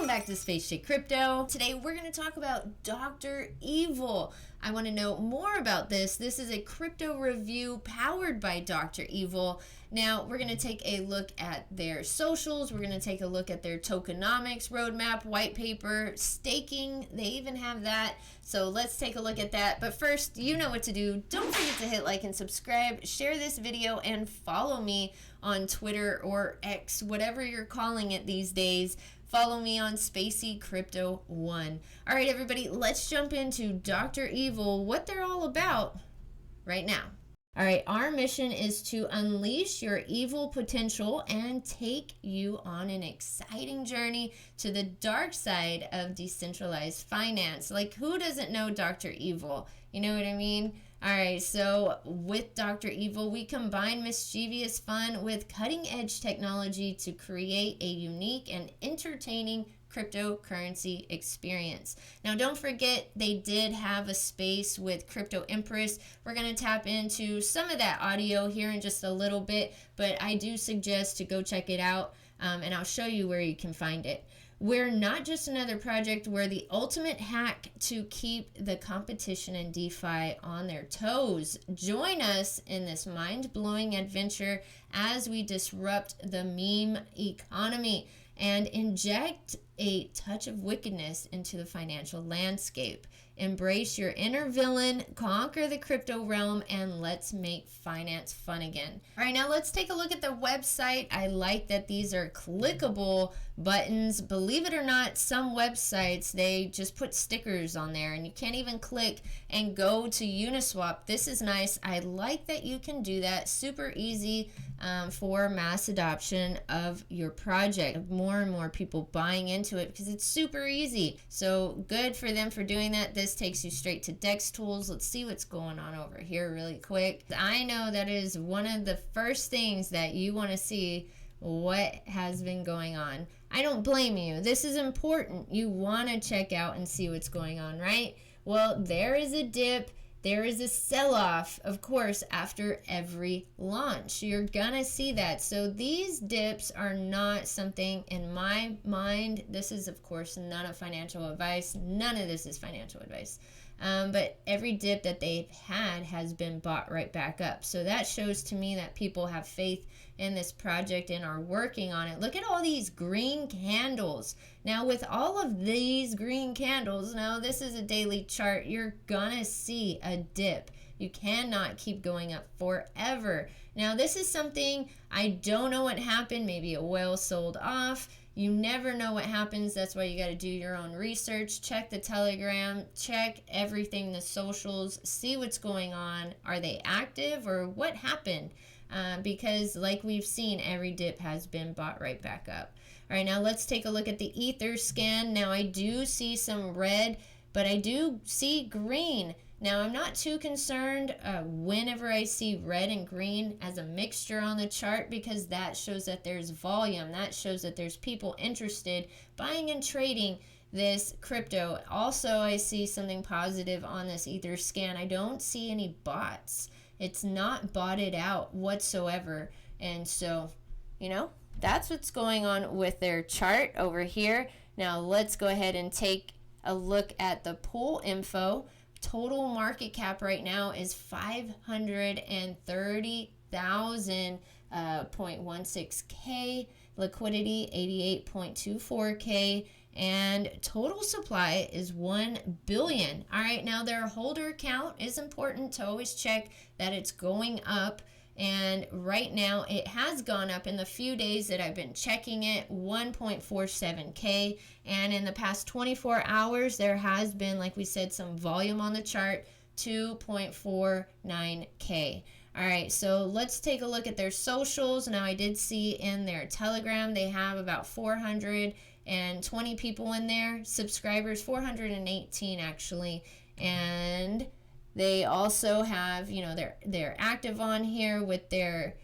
Welcome back to Space Shake Crypto. Today we're going to talk about Dr. Evil. I want to know more about this. This is a crypto review powered by Dr. Evil. Now we're going to take a look at their socials. We're going to take a look at their tokenomics roadmap, white paper, staking. They even have that. So let's take a look at that. But first, you know what to do. Don't forget to hit like and subscribe, share this video, and follow me on Twitter or X, whatever you're calling it these days. Follow me on Spacey Crypto 1. All right, everybody, let's jump into Dr. Evil, what they're all about right now. All right, our mission is to unleash your evil potential and take you on an exciting journey to the dark side of decentralized finance. Like, who doesn't know Dr. Evil? You know what I mean? All right, so with Dr. Evil, we combine mischievous fun with cutting-edge technology to create a unique and entertaining cryptocurrency experience. Now, don't forget, they did have a space with Crypto Empress. We're going to tap into some of that audio here in just a little bit, but I do suggest to go check it out, and I'll show you where you can find it. We're not just another project, we're the ultimate hack to keep the competition in DeFi on their toes. Join us in this mind-blowing adventure as we disrupt the meme economy and inject a touch of wickedness into the financial landscape. Embrace your inner villain, conquer the crypto realm, and let's make finance fun again. All right, now let's take a look at the website. I like that these are clickable buttons. Believe it or not, some websites, they just put stickers on there and you can't even click and go to Uniswap. This is nice. I like that you can do that. Super easy for mass adoption of your project. More and more people buying into it because it's super easy. So good for them for doing that. This takes you straight to Dex Tools. Let's see what's going on over here really quick. I know that is one of the first things that you want to see, what has been going on. I don't blame you. This is important. You want to check out and see what's going on, right? Well, there is a dip. There is a sell-off, of course, after every launch. You're gonna see that. So these dips are not something, in my mind, this is, of course, none of financial advice. None of this is financial advice. But every dip that they've had has been bought right back up. So that shows to me that people have faith in this project and are working on it. Look at all these green candles. Now with all of these green candles, now this is a daily chart, you're gonna see a dip. You cannot keep going up forever. Now this is something, I don't know what happened. Maybe a whale sold off. You never know what happens. That's why you got to do your own research. Check the Telegram, check everything, the socials, see what's going on. Are they active or what happened? Because like we've seen, every dip has been bought right back up. All right, now let's take a look at the Ether scan. Now I do see some red, but I do see green. Now, I'm not too concerned whenever I see red and green as a mixture on the chart, because that shows that there's volume. That shows that there's people interested buying and trading this crypto. Also, I see something positive on this Ether scan. I don't see any bots. It's not botted out whatsoever. And so, you know, that's what's going on with their chart over here. Now, let's go ahead and take a look at the pool info. Total market cap right now is 530,000.16K, liquidity 88.24K, and total supply is 1 billion. All right, now their holder count is important to always check that it's going up. And right now it has gone up in the few days that I've been checking it, 1.47K. And in the past 24 hours, there has been, like we said, some volume on the chart, 2.49K. All right, so let's take a look at their socials. Now I did see in their Telegram, they have about 420 people in there, subscribers, 418 actually. And they also have, you know, they're active on here with their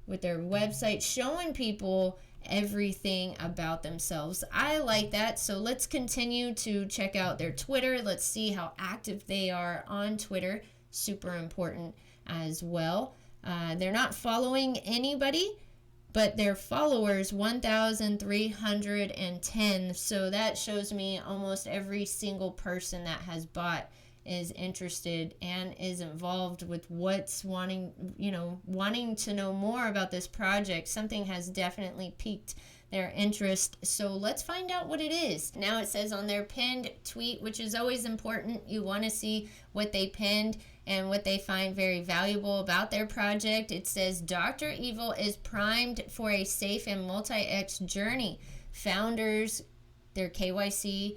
website, showing people everything about themselves. I like that. So let's continue to check out their Twitter. Let's see how active they are on Twitter. Super important as well. They're not following anybody, but their followers 1,310. So that shows me almost every single person that has bought is interested and is involved with what's wanting to know more about this project. Something has definitely piqued their interest. So let's find out what it is. Now it says on their pinned tweet, which is always important. You want to see what they pinned and what they find very valuable about their project. It says Dr. Evil is primed for a safe and multi-X journey. Founders, their KYC'd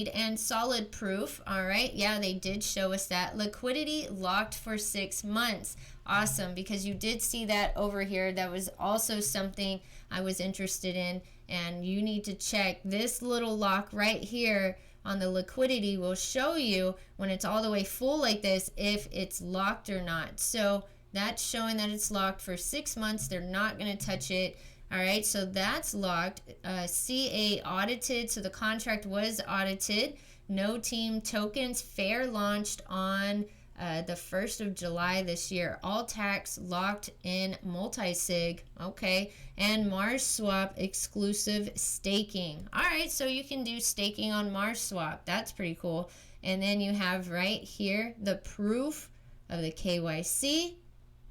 and solid proof. All right, yeah, they did show us that. Liquidity locked for 6 months. Awesome, because you did see that over here. That was also something I was interested in, and you need to check this little lock right here on the liquidity. Will show you when it's all the way full like this if it's locked or not. So that's showing that it's locked for 6 months. They're not going to touch it. All right, so that's locked. CA audited, so the contract was audited. No team tokens, fair launched on the 1st of July this year. All tax locked in multi-sig, okay. And Mars Swap exclusive staking. All right, so you can do staking on Mars Swap. That's pretty cool. And then you have right here the proof of the KYC.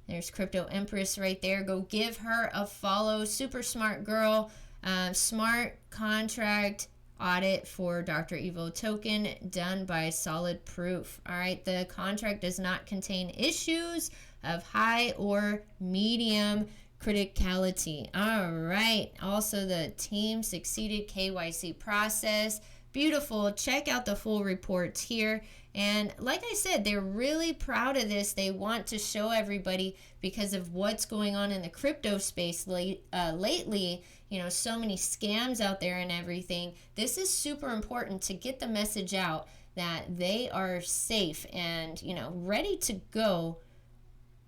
There's Crypto Empress right there. Go give her a follow. Super smart girl. Smart contract audit for Dr. Evil token done by Solid Proof. All right, the contract does not contain issues of high or medium criticality. All right, also the team succeeded KYC process. Beautiful. Check out the full reports here. And like I said, they're really proud of this. They want to show everybody because of what's going on in the crypto space lately. You know, so many scams out there and everything. This is super important to get the message out that they are safe and, you know, ready to go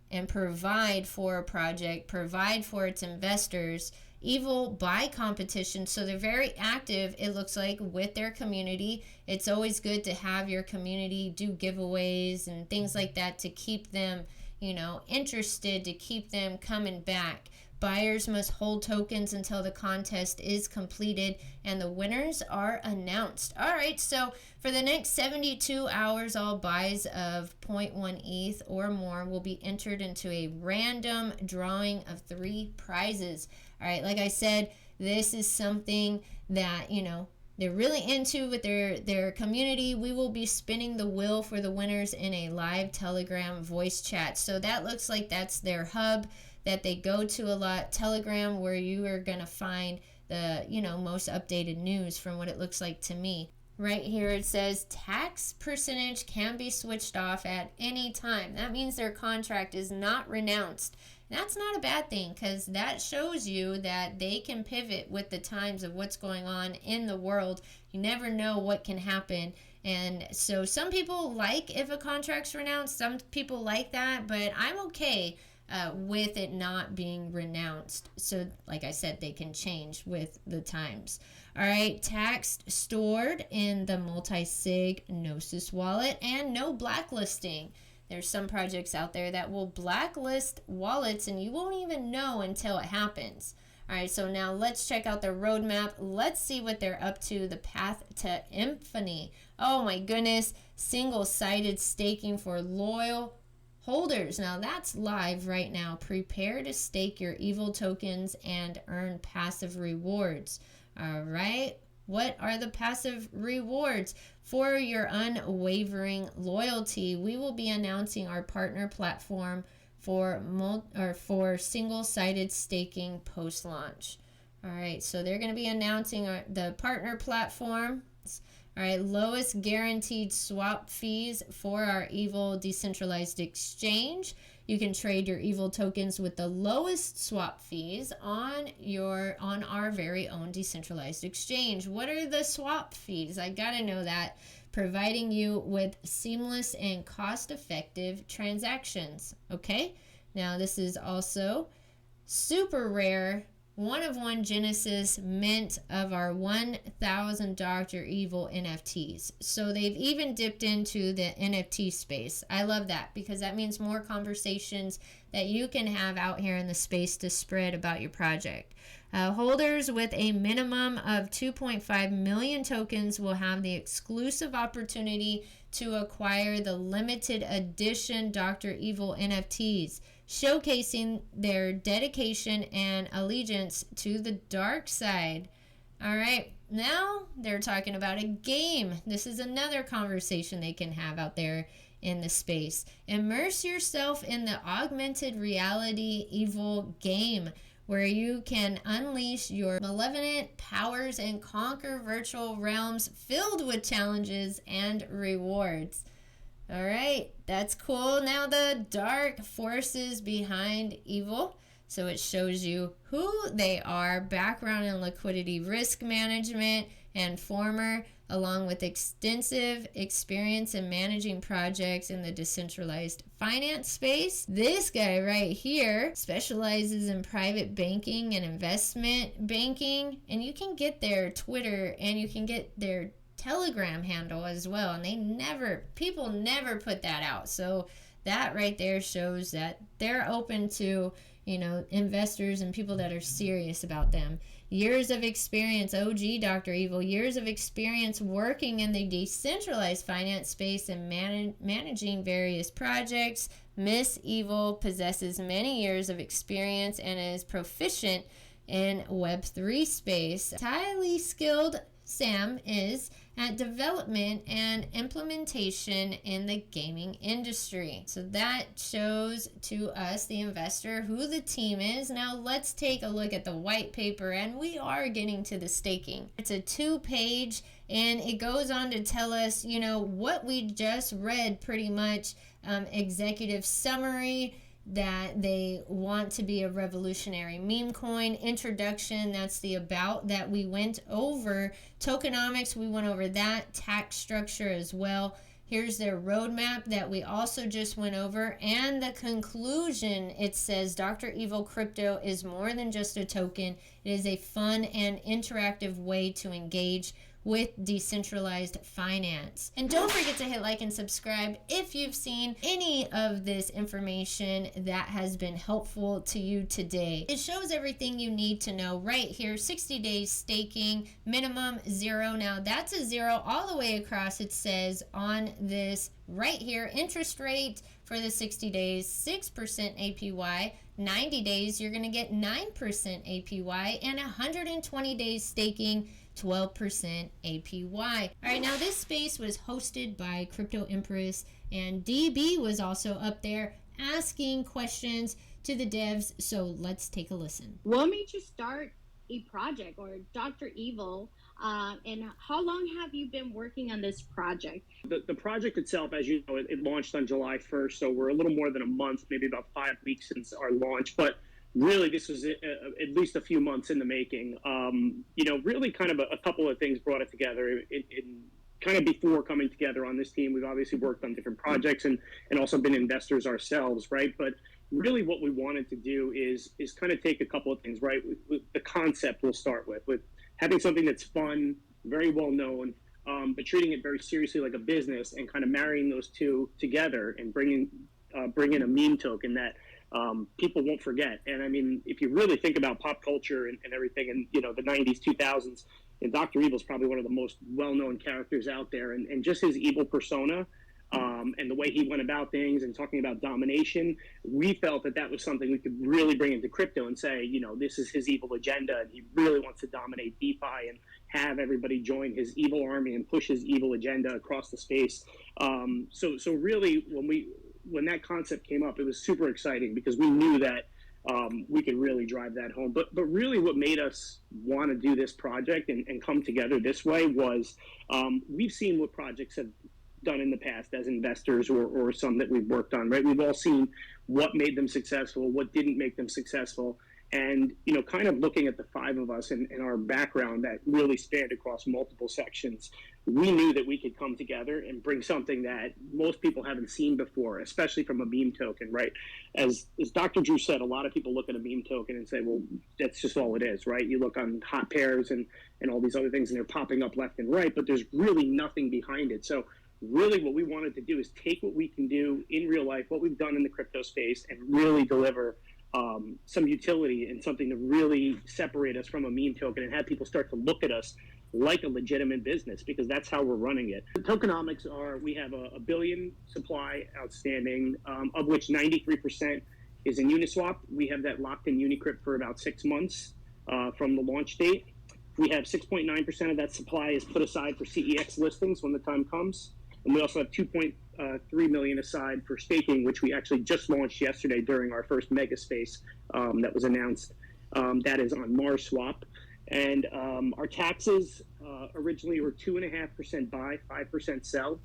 and provide for a project, provide for its investors. Evil by competition, so they're very active, it looks like, with their community. It's always good to have your community do giveaways and things like that to keep them, you know, interested, to keep them coming back. Buyers must hold tokens until the contest is completed and the winners are announced. All right, so for the next 72 hours, all buys of 0.1 ETH or more will be entered into a random drawing of 3 prizes. All right, like I said, this is something that, you know, they're really into with their community. We will be spinning the wheel for the winners in a live Telegram voice chat. So that looks like that's their hub that they go to a lot. Telegram, where you are going to find the, you know, most updated news from what it looks like to me. Right here it says tax percentage can be switched off at any time. That means their contract is not renounced. That's not a bad thing, because that shows you that they can pivot with the times of what's going on in the world. You never know what can happen. And so some people like if a contract's renounced, some people like that, but I'm okay with it not being renounced. So like I said, they can change with the times. All right, tax stored in the multi-sig Gnosis wallet and no blacklisting. There's some projects out there that will blacklist wallets and you won't even know until it happens. All right, so now let's check out their roadmap. Let's see what they're up to. The path to infamy. Oh my goodness. Single-sided staking for loyal holders. Now that's live right now. Prepare to stake your evil tokens and earn passive rewards. All right. What are the passive rewards? For your unwavering loyalty, we will be announcing our partner platform for single-sided staking post-launch. All right, so they're going to be announcing the partner platform. All right, lowest guaranteed swap fees for our Evil decentralized exchange. You can trade your Evil tokens with the lowest swap fees on our very own decentralized exchange. What are the swap fees? I gotta know that. Providing you with seamless and cost-effective transactions. Okay, now this is also super rare 1 of 1 Genesis mint of our 1,000 Dr. Evil NFTs. So they've even dipped into the NFT space. I love that because that means more conversations that you can have out here in the space to spread about your project. Holders with a minimum of 2.5 million tokens will have the exclusive opportunity to acquire the limited edition Dr. Evil NFTs, showcasing their dedication and allegiance to the dark side. All right, now they're talking about a game. This is another conversation they can have out there in the space. Immerse yourself in the augmented reality Evil game, where you can unleash your malevolent powers and conquer virtual realms filled with challenges and rewards. All right, that's cool. Now the dark forces behind Evil. So it shows you who they are, background in liquidity risk management, and former, along with extensive experience in managing projects in the decentralized finance space. This guy right here specializes in private banking and investment banking, and you can get their Twitter and you can get their Telegram handle as well, and people never put that out. So that right there shows that they're open to, investors and people that are serious about them. Years of experience, OG Dr. Evil, years of experience working in the decentralized finance space and managing various projects. Miss Evil possesses many years of experience and is proficient in Web3 space. Highly skilled Sam is at development and implementation in the gaming industry. So that shows to us, the investor, who the team is. Now let's take a look at the white paper, and we are getting to the staking. It's a 2-page, and it goes on to tell us, what we just read pretty much, executive summary, that they want to be a revolutionary meme coin. Introduction, that's the about that we went over. Tokenomics, we went over that. Tax structure as well. Here's their roadmap that we also just went over. And the conclusion, it says Dr. Evil Crypto is more than just a token. It is a fun and interactive way to engage with decentralized finance. And don't forget to hit like and subscribe if you've seen any of this information that has been helpful to you today. It shows everything you need to know right here. 60 days staking, minimum 0. Now that's a 0 all the way across. It says on this right here, interest rate for the 60 days, 6% APY. 90 days, you're going to get 9% APY, and 120 days staking, 12% APY. All right, now this space was hosted by Crypto Empress, and DB was also up there asking questions to the devs. So let's take a listen. What made you start a project or Dr. Evil? And how long have you been working on this project? The project itself, as you know, it launched on July 1st, so we're a little more than a month, maybe about 5 weeks since our launch. But really, this was at least a few months in the making. Really kind of a couple of things brought it together. Kind of before coming together on this team, we've obviously worked on different projects and also been investors ourselves, right? But really what we wanted to do is kind of take a couple of things, right? With the concept we'll start with having something that's fun, very well known, but treating it very seriously like a business, and kind of marrying those two together and bringing a meme token that people won't forget. And I mean, if you really think about pop culture and everything, and the 90s, 2000s, and Dr. Evil is probably one of the most well-known characters out there, and just his evil persona, and the way he went about things and talking about domination, we felt that was something we could really bring into crypto and say, this is his evil agenda, and he really wants to dominate DeFi and have everybody join his evil army and push his evil agenda across the space. So really, when that concept came up, it was super exciting because we knew that we could really drive that home. But really what made us want to do this project and come together this way was we've seen what projects have done in the past as investors or some that we've worked on, right? We've all seen what made them successful, what didn't make them successful. And, kind of looking at the five of us and our background that really spanned across multiple sections, we knew that we could come together and bring something that most people haven't seen before, especially from a meme token, right? As Dr. Drew said, a lot of people look at a meme token and say, well, that's just all it is, right? You look on hot pairs and all these other things, and they're popping up left and right, but there's really nothing behind it. So really what we wanted to do is take what we can do in real life, what we've done in the crypto space, and really deliver some utility and something to really separate us from a meme token and have people start to look at us like a legitimate business, because that's how we're running it. The tokenomics are, we have a billion supply outstanding, of which 93% is in Uniswap. We have that locked in Unicrypt for about 6 months from the launch date. We have 6.9% of that supply is put aside for CEX listings when the time comes. And we also have 2.3 million aside for staking, which we actually just launched yesterday during our first mega space that was announced. That is on Mars Swap. And our taxes originally were 2.5% buy, 5% sell.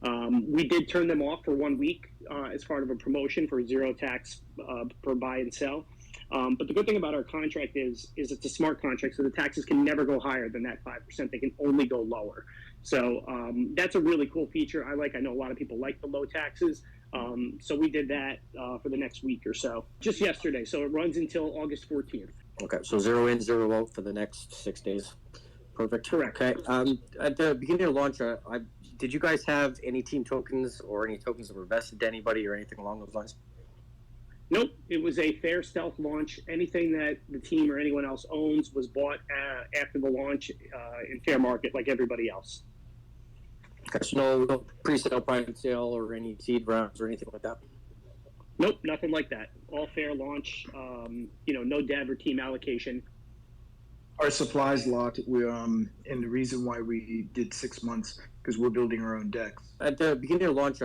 We did turn them off for 1 week as part of a promotion for zero tax per buy and sell. But the good thing about our contract is it's a smart contract, so the taxes can never go higher than that 5%. They can only go lower. So that's a really cool feature. I know a lot of people like the low taxes. So we did that for the next week or so, just yesterday. So it runs until August 14th. Okay, so 0 in, 0 out for the next 6 days. Perfect. Correct. Okay. At the beginning of launch, did you guys have any team tokens or any tokens that were vested to anybody or anything along those lines? Nope. It was a fair stealth launch. Anything that the team or anyone else owns was bought after the launch in fair market like everybody else. Okay, so no pre-sale, private sale, or any seed rounds or anything like that? Nope, nothing like that. All fair launch. No dev or team allocation. Our supplies locked. And the reason why we did 6 months because we're building our own decks. At the beginning of launch,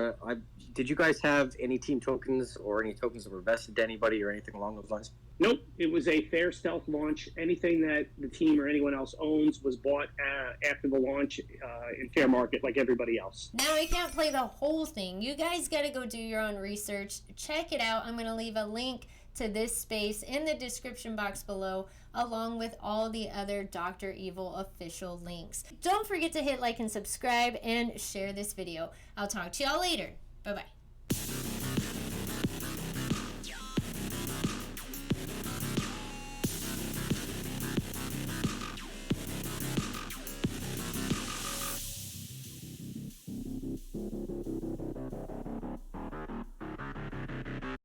did you guys have any team tokens or any tokens that were vested to anybody or anything along those lines? Nope. It was a fair stealth launch. Anything that the team or anyone else owns was bought after the launch in fair market like everybody else. Now I can't play the whole thing. You guys got to go do your own research. Check it out. I'm going to leave a link to this space in the description box below, along with all the other Dr. Evil official links. Don't forget to hit like and subscribe and share this video. I'll talk to y'all later. Bye-bye.